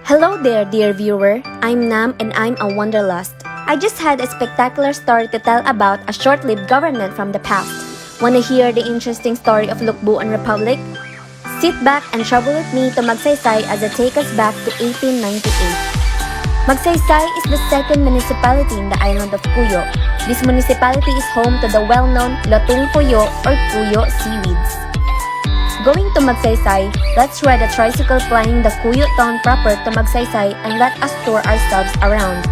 Hello there, dear viewer. I'm Nam and I'm a wanderlust. I just had a spectacular story to tell about a short-lived government from the past. Wanna hear the interesting story of Lucbuan Republic? Sit back and travel with me to Magsaysay as I take us back to 1898. Magsaysay is the second municipality in the island of Cuyo. This municipality is home to the well-known Latong Cuyo or Cuyo seaweeds. Going to Magsaysay, let's ride a tricycle flying the Cuyo town proper to Magsaysay and let us tour ourselves around.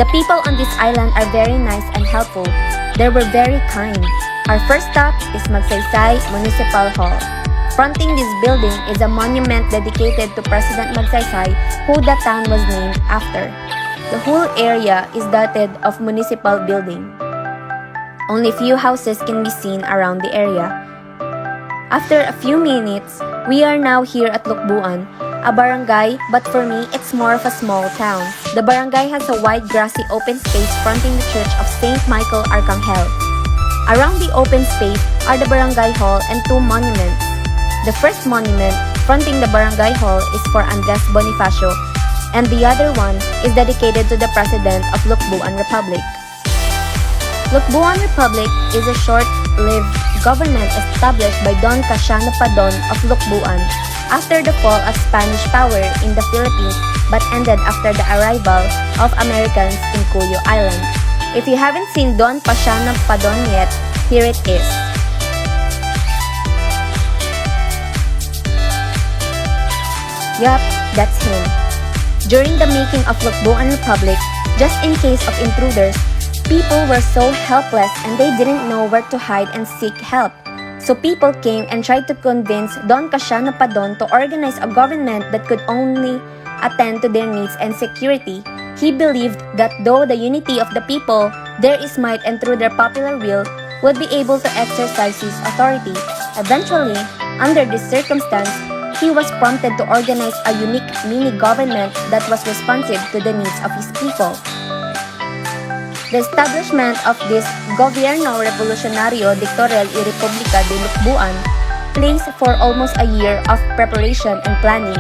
The people on this island are very nice and helpful. They were very kind. Our first stop is Magsaysay Municipal Hall. Fronting this building is a monument dedicated to President Magsaysay, who the town was named after. The whole area is dotted of municipal building. Only few houses can be seen around the area. After a few minutes, we are now here at Lucbuan, a barangay, but for me, it's more of a small town. The barangay has a wide grassy open space fronting the church of St. Michael Arcangel. Around the open space are the barangay hall and two monuments. The first monument, fronting the barangay hall, is for Andres Bonifacio, and the other one is dedicated to the President of Lucbuan Republic. Lucbuan Republic is a short-lived government established by Don Casiano Padon of Lucbuan after the fall of Spanish power in the Philippines but ended after the arrival of Americans in Cuyo Island. If you haven't seen Don Casiano Padon yet, here it is. Yup, that's him. During the making of Lucbuan Republic, just in case of intruders, people were so helpless and they didn't know where to hide and seek help. So people came and tried to convince Don Casiano Padon to organize a government that could only attend to their needs and security. He believed that though the unity of the people, there is might and through their popular will, would be able to exercise his authority. Eventually, under this circumstance, he was prompted to organize a unique mini-government that was responsive to the needs of his people. The establishment of this Gobierno Revolucionario Dictatorial y República de Lucbuan placed for almost a year of preparation and planning.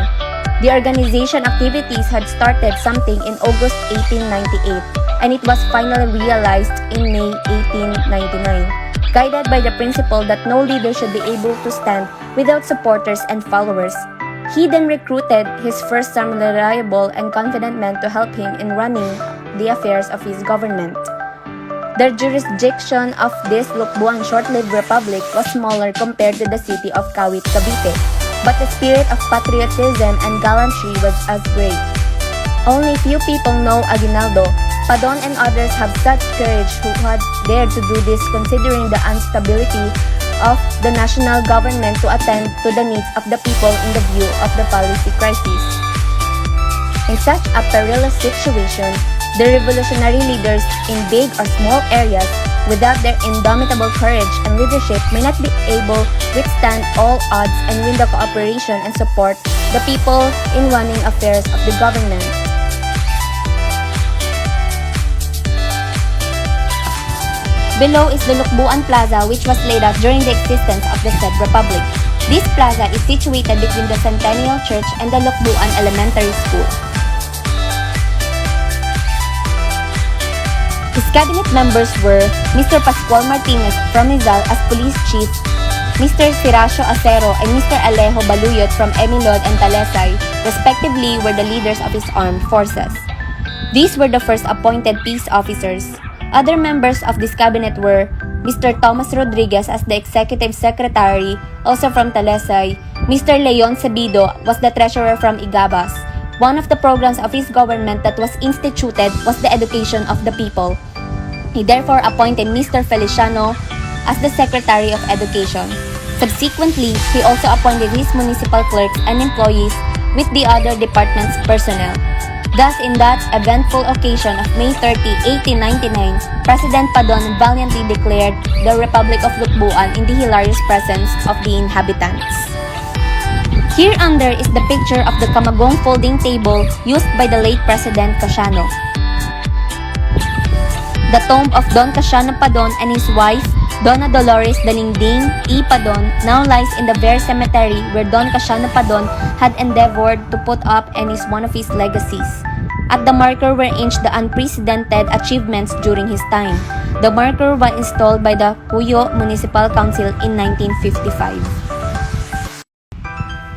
The organization activities had started something in August 1898 and it was finally realized in May 1899, guided by the principle that no leader should be able to stand without supporters and followers. He then recruited his first some reliable and confident men to help him in running the affairs of his government. The jurisdiction of this Lucbuan short-lived republic was smaller compared to the city of Kawit, Cavite, but the spirit of patriotism and gallantry was as great. Only few people know Aguinaldo. Padon and others have such courage who had dared to do this considering the instability of the national government to attend to the needs of the people in the view of the policy crisis. In such a perilous situation, the revolutionary leaders in big or small areas, without their indomitable courage and leadership, may not be able to withstand all odds and win the cooperation and support the people in running affairs of the government. Below is the Lucbuan Plaza, which was laid out during the existence of the said republic. This plaza is situated between the Centennial Church and the Lucbuan Elementary School. His cabinet members were Mr. Pascual Martinez from Rizal as police chief, Mr. Siracio Acero and Mr. Alejo Baluyot from Emilod and Talesay, respectively, were the leaders of his armed forces. These were the first appointed peace officers. Other members of this cabinet were Mr. Tomas Rodriguez as the executive secretary, also from Talesay. Mr. Leon Cebido was the treasurer from Igabas. One of the programs of his government that was instituted was the education of the people. He therefore appointed Mr. Feliciano as the Secretary of Education. Subsequently, he also appointed his municipal clerks and employees with the other department's personnel. Thus, in that eventful occasion of May 30, 1899, President Padon valiantly declared the Republic of Lucbuan in the hilarious presence of the inhabitants. Here under is the picture of the Camagong folding table used by the late President Casiano. The tomb of Don Casiano Padon and his wife, Donna Dolores Dalingding E. Padon now lies in the very cemetery where Don Casiano Padon had endeavored to put up and is one of his legacies. At the marker were inked the unprecedented achievements during his time. The marker was installed by the Puyo Municipal Council in 1955.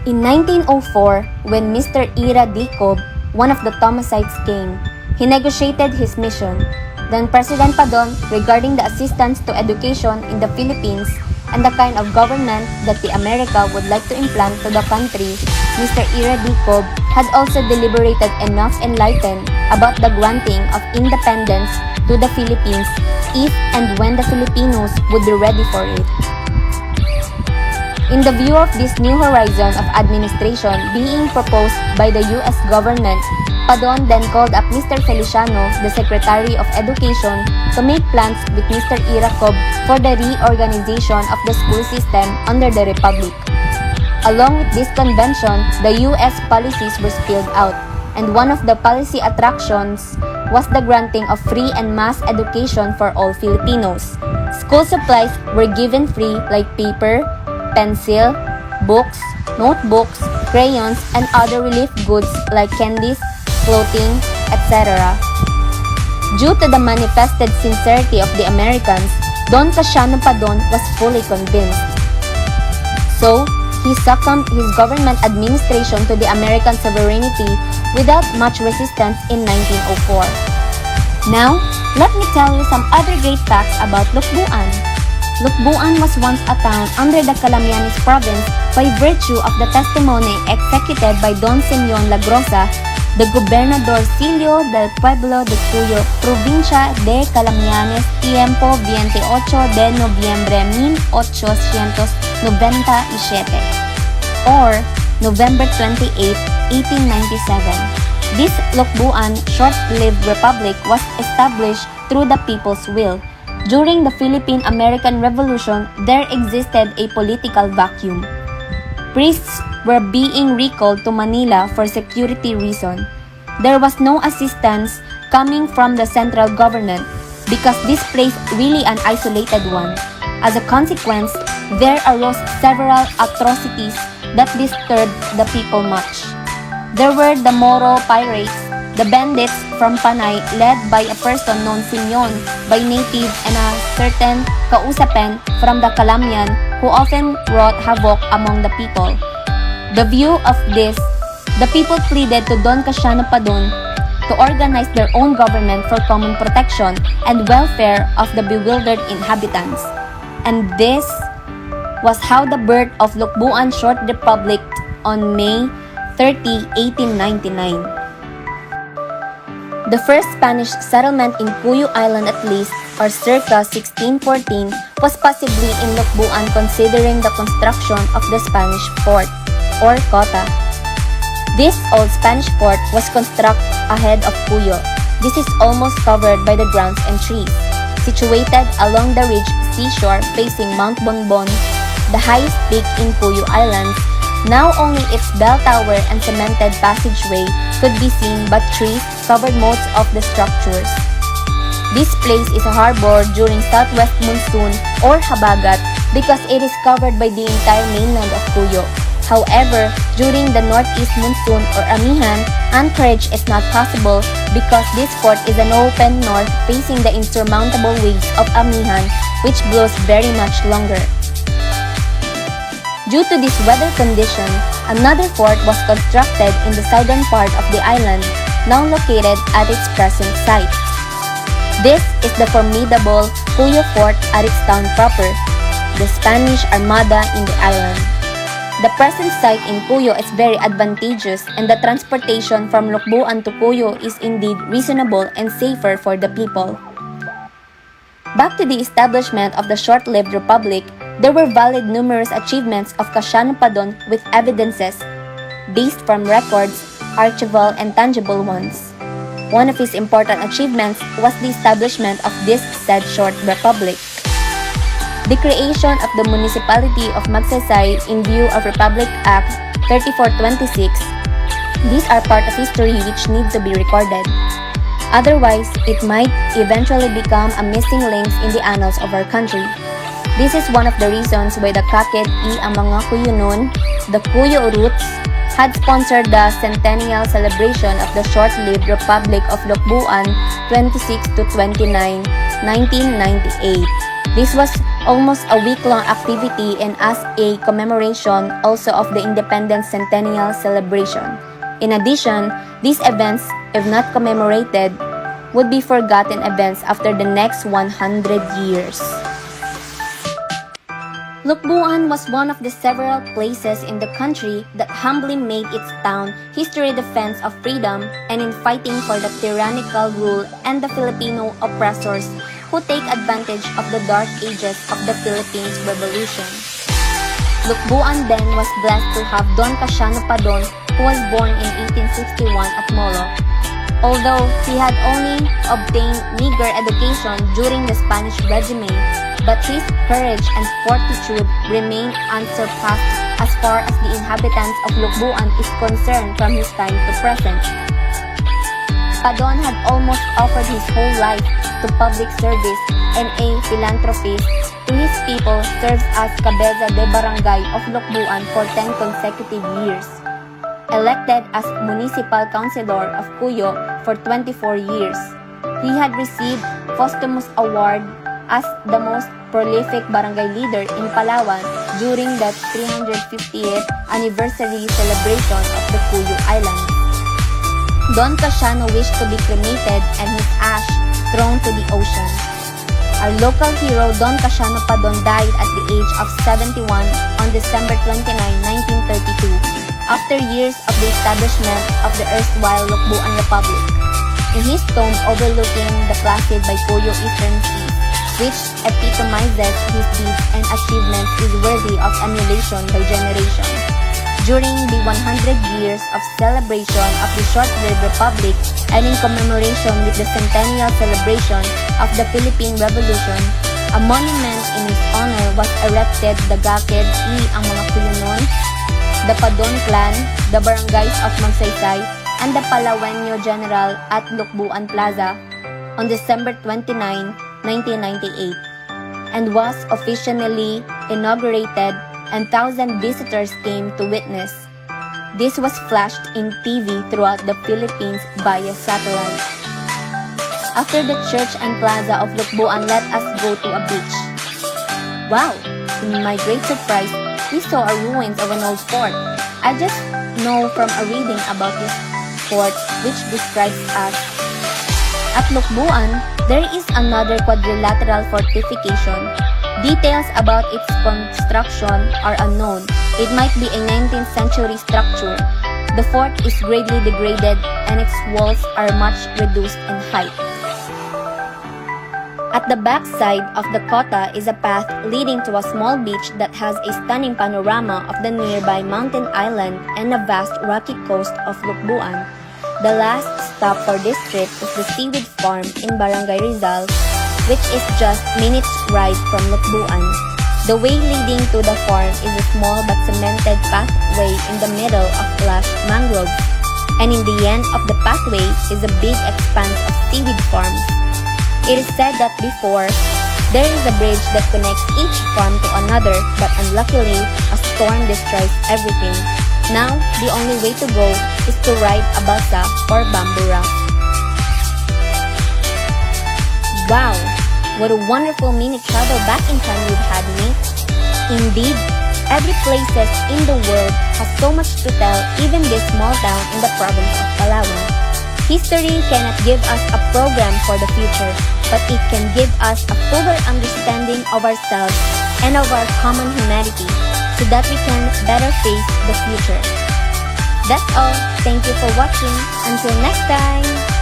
In 1904, when Mr. Ira D. Cobb, one of the Thomasites, came, he negotiated his mission. Then President Padon regarding the assistance to education in the Philippines and the kind of government that the America would like to implant to the country, Mr. Ira D. Cobb had also deliberated enough enlightened about the granting of independence to the Philippines if and when the Filipinos would be ready for it. In the view of this new horizon of administration being proposed by the U.S. government, Padon then called up Mr. Feliciano, the Secretary of Education, to make plans with Mr. Ira Cobb for the reorganization of the school system under the Republic. Along with this convention, the U.S. policies were spelled out, and one of the policy attractions was the granting of free and mass education for all Filipinos. School supplies were given free like paper, pencil, books, notebooks, crayons, and other relief goods like candies, clothing, etc. Due to the manifested sincerity of the Americans, Don Casiano Padon was fully convinced. So, he succumbed his government administration to the American sovereignty without much resistance in 1904. Now, let me tell you some other great facts about Lucbuan. Lucbuan was once a town under the Calamianes province by virtue of the testimony executed by Don Simeon Lagrosa, the Gobernadorcillo del Pueblo de Cuyo, Provincia de Calamianes, tiempo 28 de noviembre 1897, or November 28, 1897. This Lucbuan short-lived republic was established through the people's will. During the Philippine-American Revolution, there existed a political vacuum. Priests were being recalled to Manila for security reasons. There was no assistance coming from the central government because this place really an isolated one. As a consequence, there arose several atrocities that disturbed the people much. There were the Moro pirates, the bandits from Panay led by a person known Simeon by native and a certain Kausapen from the Calamian who often wrought havoc among the people. The view of this, the people pleaded to Don Casiano Padon to organize their own government for common protection and welfare of the bewildered inhabitants. And this was how the birth of Lucbuan Short Republic on May 30, 1899. The first Spanish settlement in Cuyo Island at least, or circa 1614, was possibly in Lucbuan considering the construction of the Spanish fort, or Cota. This old Spanish fort was constructed ahead of Cuyo. This is almost covered by the grounds and trees. Situated along the ridge seashore facing Mount Bonbon, the highest peak in Cuyo Islands, now only its bell tower and cemented passageway could be seen, but trees covered most of the structures. This place is a harbor during southwest monsoon or habagat because it is covered by the entire mainland of Cuyo. However, during the northeast monsoon or amihan, anchorage is not possible because this port is an open north facing the insurmountable waves of amihan, which blows very much longer. Due to this weather condition, another fort was constructed in the southern part of the island, now located at its present site. This is the formidable Cuyo Fort at its town proper, the Spanish Armada in the island. The present site in Cuyo is very advantageous, and the transportation from Lucbuan to Cuyo is indeed reasonable and safer for the people. Back to the establishment of the short-lived republic, there were valid numerous achievements of Casiano Padon with evidences based from records, archival and tangible ones. One of his important achievements was the establishment of this said short republic. The creation of the municipality of Magsaysay in view of Republic Act 3426. These are part of history which need to be recorded. Otherwise, it might eventually become a missing link in the annals of our country. This is one of the reasons why the Kaked-i ang mga Kuyo noon, the Kuyo Roots, had sponsored the centennial celebration of the short-lived Republic of Lucbuan 26 to 29, 1998. This was almost a week-long activity and as a commemoration also of the Independence Centennial celebration. In addition, these events, if not commemorated, would be forgotten events after the next 100 years. Lucbuan was one of the several places in the country that humbly made its town history defense of freedom and in fighting for the tyrannical rule and the Filipino oppressors who take advantage of the dark ages of the Philippines Revolution. Lucbuan then was blessed to have Don Casiano Padon, who was born in 1861 at Molo. Although he had only obtained meager education during the Spanish regime, but his courage and fortitude remain unsurpassed as far as the inhabitants of Lucbuan is concerned from his time to present. Padon had almost offered his whole life to public service and a philanthropist to his people serves as Cabeza de Barangay of Lucbuan for 10 consecutive years. Elected as Municipal Councilor of Cuyo for 24 years, he had received posthumous award as the most prolific barangay leader in Palawan during the 350th anniversary celebration of the Cuyo Islands. Don Casiano wished to be cremated and his ash thrown to the ocean. Our local hero Don Casiano Padon died at the age of 71 on December 29, 1932, after years of the establishment of the erstwhile Lucbuan Republic. In his tomb overlooking the placid by Cuyo Eastern Sea, which epitomizes his deeds and achievements, is worthy of emulation by generations. During the 100 years of celebration of the short-lived republic and in commemoration with the centennial celebration of the Philippine Revolution, a monument in his honor was erected the Kaked-i ang mga Kuyunon, the Padon clan, the barangays of Magsaysay, and the Palawenyo General at Lucbuan Plaza on December 29, 1998, and was officially inaugurated and 1,000 visitors came to witness. This was flashed in TV throughout the Philippines via satellite. After the church and plaza of Lucbuan, let us go to a beach. Wow! To my great surprise, we saw a ruins of an old fort. I just know from a reading about this fort which describes as at Lucbuan, there is another quadrilateral fortification. Details about its construction are unknown. It might be a 19th century structure. The fort is greatly degraded and its walls are much reduced in height. At the backside of the kota is a path leading to a small beach that has a stunning panorama of the nearby mountain island and the vast rocky coast of Lucbuan. The last stop for this trip is the seaweed farm in Barangay Rizal, which is just minutes ride from Lucbuan. The way leading to the farm is a small but cemented pathway in the middle of lush mangroves, and in the end of the pathway is a big expanse of seaweed farms. It is said that before, there is a bridge that connects each farm to another, but unluckily, a storm destroys everything. Now, the only way to go is to ride a balsa or bamboo raft. Wow! What a wonderful mini travel back in time we've had, mate. Indeed, every places in the world has so much to tell, even this small town in the province of Palawan. History cannot give us a program for the future, but it can give us a fuller understanding of ourselves and of our common humanity, so that we can better face the future. That's all. Thank you for watching. Until next time!